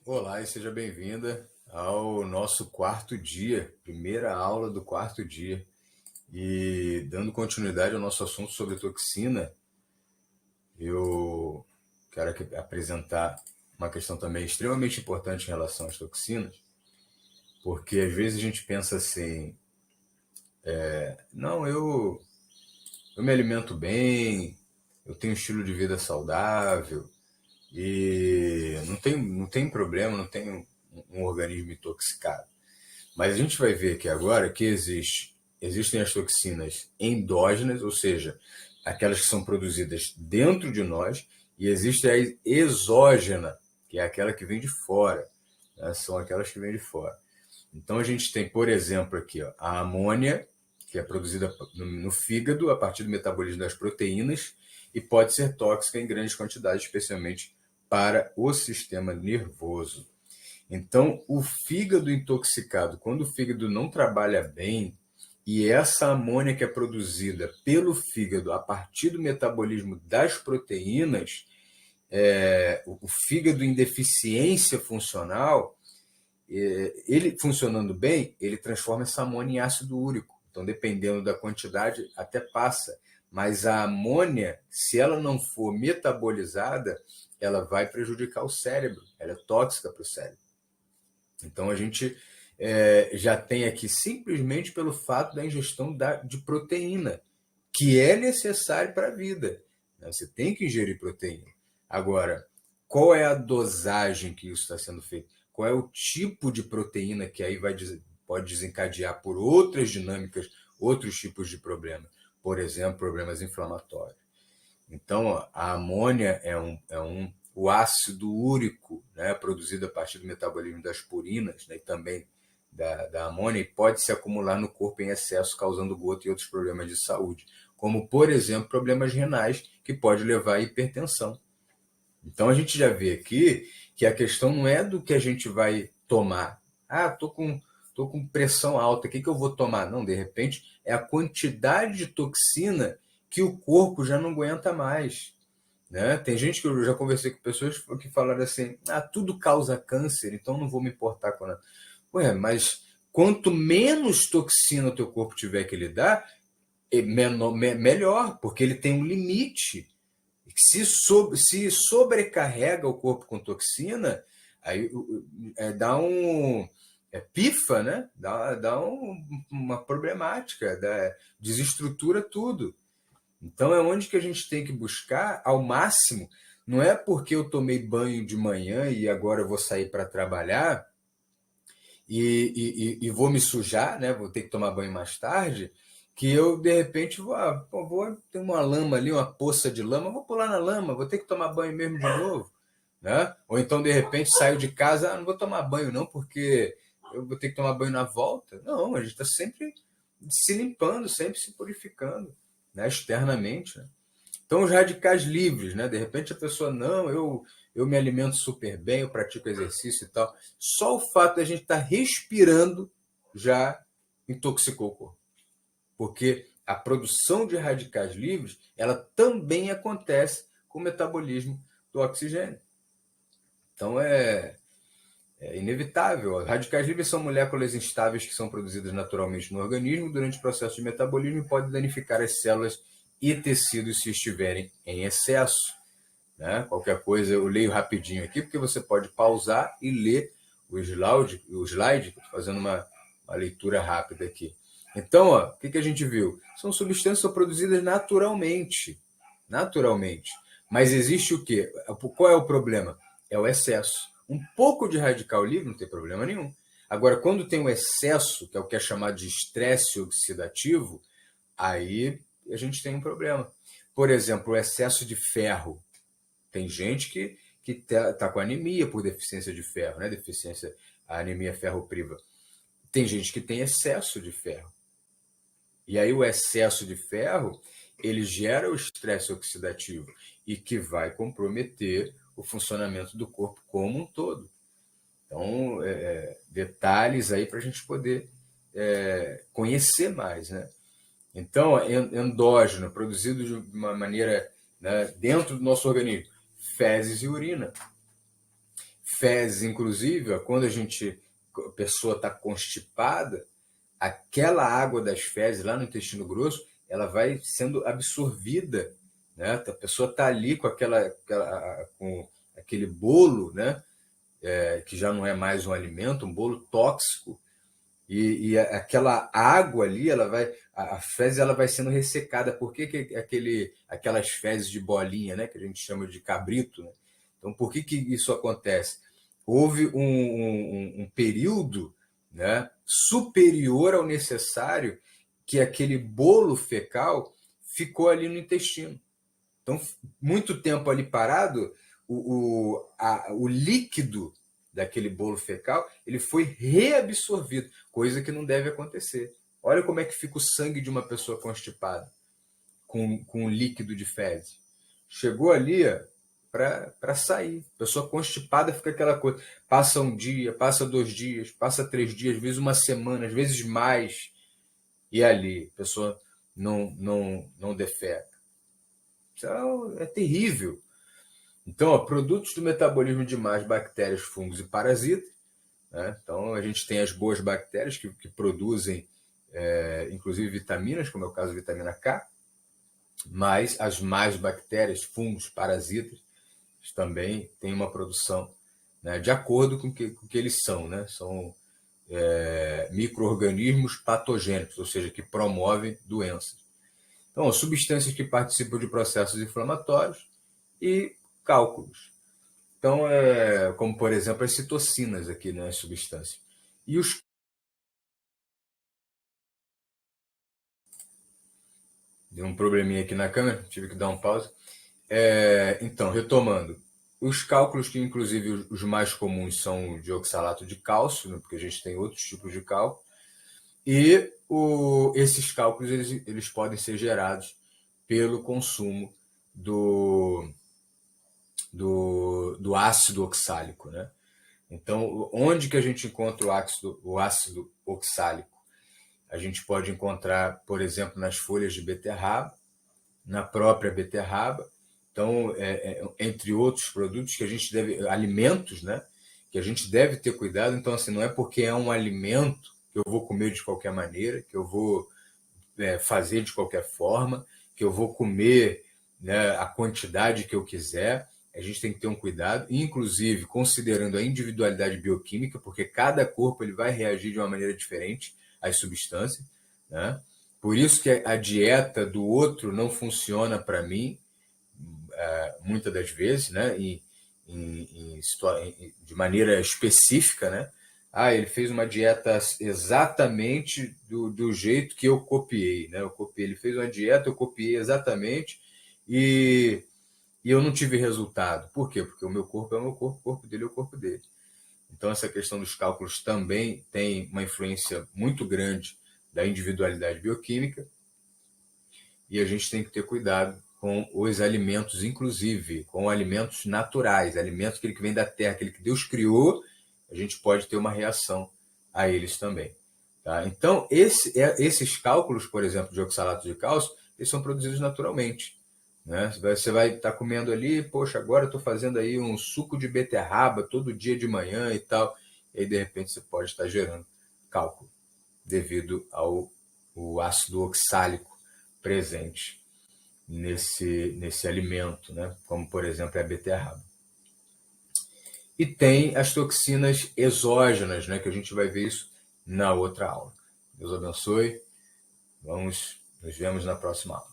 Olá e seja bem-vinda ao nosso quarto dia, primeira aula do quarto dia. E dando continuidade ao nosso assunto sobre toxina, eu quero aqui apresentar uma questão também extremamente importante em relação às toxinas, porque às vezes a gente pensa assim, não, eu me alimento bem, eu tenho um estilo de vida saudável e não tem problema, não tenho um organismo intoxicado. Mas a gente vai ver aqui agora que existem as toxinas endógenas, ou seja, aquelas que são produzidas dentro de nós, e existe a exógena, que é aquela que vem de fora, né? São aquelas que vêm de fora. Então a gente tem, por exemplo, aqui ó, a amônia, que é produzida no fígado a partir do metabolismo das proteínas e pode ser tóxica em grandes quantidades, especialmente para o sistema nervoso. Então, o fígado intoxicado, quando o fígado não trabalha bem, e essa amônia que é produzida pelo fígado a partir do metabolismo das proteínas, o fígado em deficiência funcional, ele funcionando bem, ele transforma essa amônia em ácido úrico. Então, dependendo da quantidade, até passa. Mas a amônia, se ela não for metabolizada, ela vai prejudicar o cérebro. Ela é tóxica para o cérebro. Então a gente já tem aqui simplesmente pelo fato da ingestão de proteína, que é necessário para a vida. Você tem que ingerir proteína. Agora, qual é a dosagem que isso está sendo feito? Qual é o tipo de proteína que aí pode desencadear por outras dinâmicas, outros tipos de problemas? Por exemplo, problemas inflamatórios. Então, a amônia o ácido úrico, né, produzido a partir do metabolismo das purinas, né, e também da amônia, e pode se acumular no corpo em excesso, causando gota e outros problemas de saúde, como, por exemplo, problemas renais, que pode levar à hipertensão. Então, a gente já vê aqui que a questão não é do que a gente vai tomar. Ah, tô com pressão alta, o que eu vou tomar? Não, de repente, é a quantidade de toxina que o corpo já não aguenta mais. Né? Tem gente que eu já conversei com pessoas que falaram assim: tudo causa câncer, então não vou me importar com nada. Ué, mas quanto menos toxina o teu corpo tiver que lidar, melhor, porque ele tem um limite. Se sobrecarrega o corpo com toxina, aí dá um. Pifa, né? Uma problemática, desestrutura tudo. Então é onde que a gente tem que buscar ao máximo. Não é porque eu tomei banho de manhã e agora eu vou sair para trabalhar e vou me sujar, né? Vou ter que tomar banho mais tarde, que eu de repente vou ter uma lama ali, uma poça de lama, vou pular na lama, vou ter que tomar banho mesmo de novo, né? Ou então de repente saio de casa, não vou tomar banho não, porque eu vou ter que tomar banho na volta. Não, a gente está sempre se limpando, sempre se purificando, né? Externamente, né? Então, os radicais livres, né? De repente a pessoa, não, eu me alimento super bem, eu pratico exercício e tal. Só o fato de a gente estar respirando já intoxicou o corpo. Porque a produção de radicais livres, ela também acontece com o metabolismo do oxigênio. Então, é inevitável. Radicais livres são moléculas instáveis que são produzidas naturalmente no organismo durante o processo de metabolismo e podem danificar as células e tecidos se estiverem em excesso. Né? Qualquer coisa eu leio rapidinho aqui, porque você pode pausar e ler o slide estou fazendo uma leitura rápida aqui. Então, o que a gente viu? São substâncias que são produzidas naturalmente. Naturalmente. Mas existe o quê? Qual é o problema? É o excesso. Um pouco de radical livre não tem problema nenhum. Agora, quando tem o excesso, que é o que é chamado de estresse oxidativo, aí a gente tem um problema. Por exemplo, o excesso de ferro. Tem gente que tá com anemia por deficiência de ferro, né? Deficiência, a anemia ferropriva. Tem gente que tem excesso de ferro. E aí o excesso de ferro, ele gera o estresse oxidativo e que vai comprometer o funcionamento do corpo como um todo. Então, detalhes aí para a gente poder conhecer mais, né? Então, endógeno, produzido de uma maneira, né, dentro do nosso organismo, fezes e urina. fezes, inclusive, quando a pessoa está constipada, aquela água das fezes lá no intestino grosso, ela vai sendo absorvida, né? A pessoa está ali com com aquele bolo, né? Que já não é mais um alimento, um bolo tóxico, e aquela água ali, a fezes ela vai sendo ressecada. Por que aquelas fezes de bolinha, né, que a gente chama de cabrito, né? Então, por que isso acontece? Houve um período, né, superior ao necessário, que aquele bolo fecal ficou ali no intestino. Então, muito tempo ali parado, o líquido daquele bolo fecal ele foi reabsorvido, coisa que não deve acontecer. Olha como é que fica o sangue de uma pessoa constipada com líquido de fezes. Chegou ali para sair. Pessoa constipada fica aquela coisa. Passa um dia, passa 2 dias, passa 3 dias, às vezes uma semana, às vezes mais. E ali, a pessoa não defeca. Então, é terrível. Então, produtos do metabolismo de mais bactérias, fungos e parasitas, né? Então, a gente tem as boas bactérias que produzem, inclusive, vitaminas, como é o caso da vitamina K, mas as más bactérias, fungos, parasitas, também têm uma produção, né, de acordo com o que eles são, né? São micro-organismos patogênicos, ou seja, que promovem doenças. Então, substâncias que participam de processos inflamatórios e cálculos. Então, como, por exemplo, as citocinas aqui, né, as substâncias. E Deu um probleminha aqui na câmera, tive que dar um pause. Então, retomando. Os cálculos que, inclusive, os mais comuns são de oxalato de cálcio, né, porque a gente tem outros tipos de cálculo. E esses cálculos eles podem ser gerados pelo consumo do ácido oxálico, né? Então, onde que a gente encontra o ácido oxálico? A gente pode encontrar, por exemplo, nas folhas de beterraba, na própria beterraba. Então, entre outros produtos que a gente deve, alimentos, né, que a gente deve ter cuidado. Então, assim, não é porque é um alimento que eu vou comer de qualquer maneira, que eu vou fazer de qualquer forma, que eu vou comer, né, a quantidade que eu quiser. A gente tem que ter um cuidado, inclusive considerando a individualidade bioquímica, porque cada corpo ele vai reagir de uma maneira diferente às substâncias, né? Por isso que a dieta do outro não funciona para mim, muitas das vezes, né? De maneira específica, né? Ele fez uma dieta exatamente do jeito que eu copiei, né? Ele fez uma dieta, eu copiei exatamente e eu não tive resultado. Por quê? Porque o meu corpo é o meu corpo, o corpo dele é o corpo dele. Então, essa questão dos cálculos também tem uma influência muito grande da individualidade bioquímica, e a gente tem que ter cuidado com os alimentos, inclusive com alimentos naturais, alimentos que vem da terra, aquele que Deus criou, a gente pode ter uma reação a eles também. Tá? Então, esses cálculos, por exemplo, de oxalato de cálcio, eles são produzidos naturalmente. Né? Você vai estar comendo ali, poxa, agora eu estou fazendo aí um suco de beterraba todo dia de manhã e tal, e aí de repente você pode estar gerando cálculo devido ao ácido oxálico presente nesse alimento, né? Como por exemplo a beterraba. E tem as toxinas exógenas, né? Que a gente vai ver isso na outra aula. Deus abençoe. Nos vemos na próxima aula.